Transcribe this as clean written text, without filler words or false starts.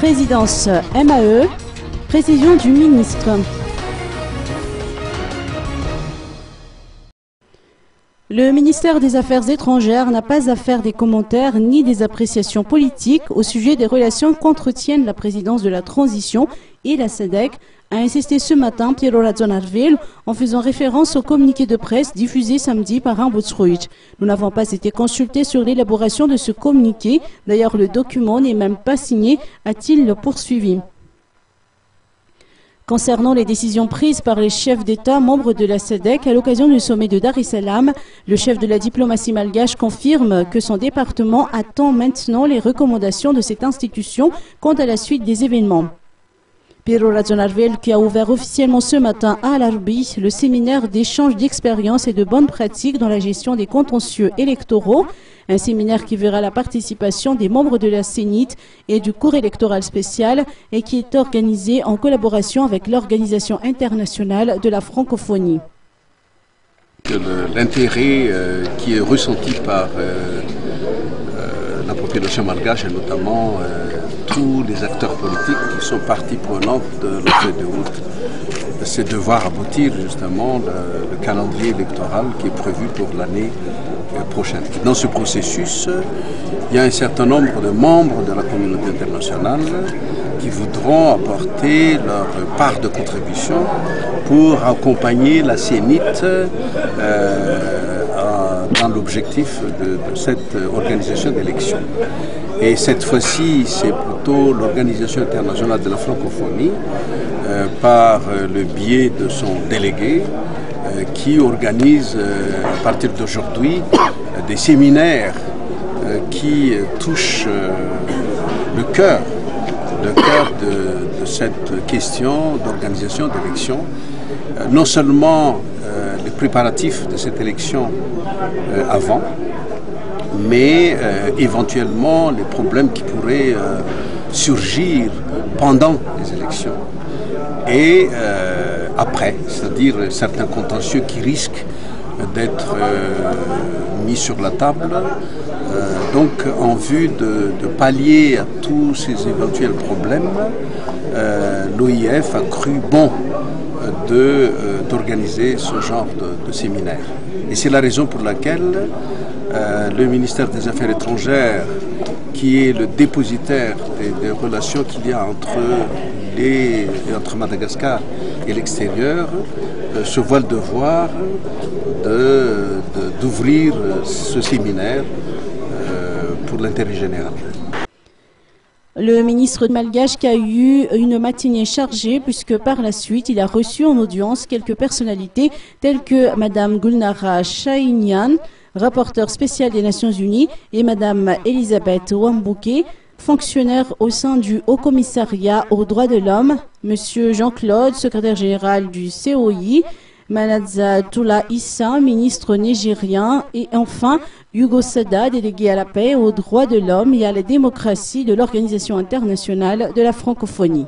Présidence MAE, précision du ministre. Le ministère des Affaires étrangères n'a pas à faire des commentaires ni des appréciations politiques au sujet des relations qu'entretiennent la présidence de la transition et la SADC, a insisté ce matin Piero Razonarville en faisant référence au communiqué de presse diffusé samedi par Ambutruich. Nous n'avons pas été consultés sur l'élaboration de ce communiqué. D'ailleurs, le document n'est même pas signé, a-t-il poursuivi. Concernant les décisions prises par les chefs d'État membres de la SADC à l'occasion du sommet de Dar es Salaam, le chef de la diplomatie malgache confirme que son département attend maintenant les recommandations de cette institution quant à la suite des événements. Piero Razonarville, qui a ouvert officiellement ce matin à Al-Arbi le séminaire d'échange d'expériences et de bonnes pratiques dans la gestion des contentieux électoraux, un séminaire qui verra la participation des membres de la CENIT et du cours électoral spécial et qui est organisé en collaboration avec l'Organisation internationale de la francophonie. L'intérêt qui est ressenti par la population malgache et notamment tous les acteurs politiques qui sont partie prenante de la feuille de route, c'est de voir aboutir justement le calendrier électoral qui est prévu pour l'année prochaine. Dans ce processus, il y a un certain nombre de membres de la communauté internationale qui voudront apporter leur part de contribution pour accompagner la CENIT dans l'objectif de cette organisation d'élections. Et cette fois-ci, c'est plutôt l'Organisation internationale de la francophonie, par le biais de son délégué, qui organise à partir d'aujourd'hui des séminaires qui touchent le cœur de cette question d'organisation d'élections. Non seulement les préparatifs de cette élection avant, mais éventuellement les problèmes qui pourraient surgir pendant les élections et après, c'est-à-dire certains contentieux qui risquent d'être mis sur la table. Donc en vue de pallier à tous ces éventuels problèmes, l'OIF a cru bon d'organiser ce genre de séminaire. Et c'est la raison pour laquelle le ministère des Affaires étrangères, qui est le dépositaire des relations qu'il y a entre Madagascar et l'extérieur, se voit le devoir d'ouvrir ce séminaire pour l'intérêt général. Le ministre malgache qui a eu une matinée chargée puisque par la suite il a reçu en audience quelques personnalités telles que Madame Gulnara Shahinian, rapporteure spéciale des Nations Unies, et Madame Elisabeth Wambouke, fonctionnaire au sein du Haut Commissariat aux droits de l'homme, Monsieur Jean-Claude, secrétaire général du COI, Manadza Tula Issa, ministre nigérien, et enfin Hugo Sada, délégué à la paix, aux droits de l'homme et à la démocratie de l'Organisation internationale de la francophonie.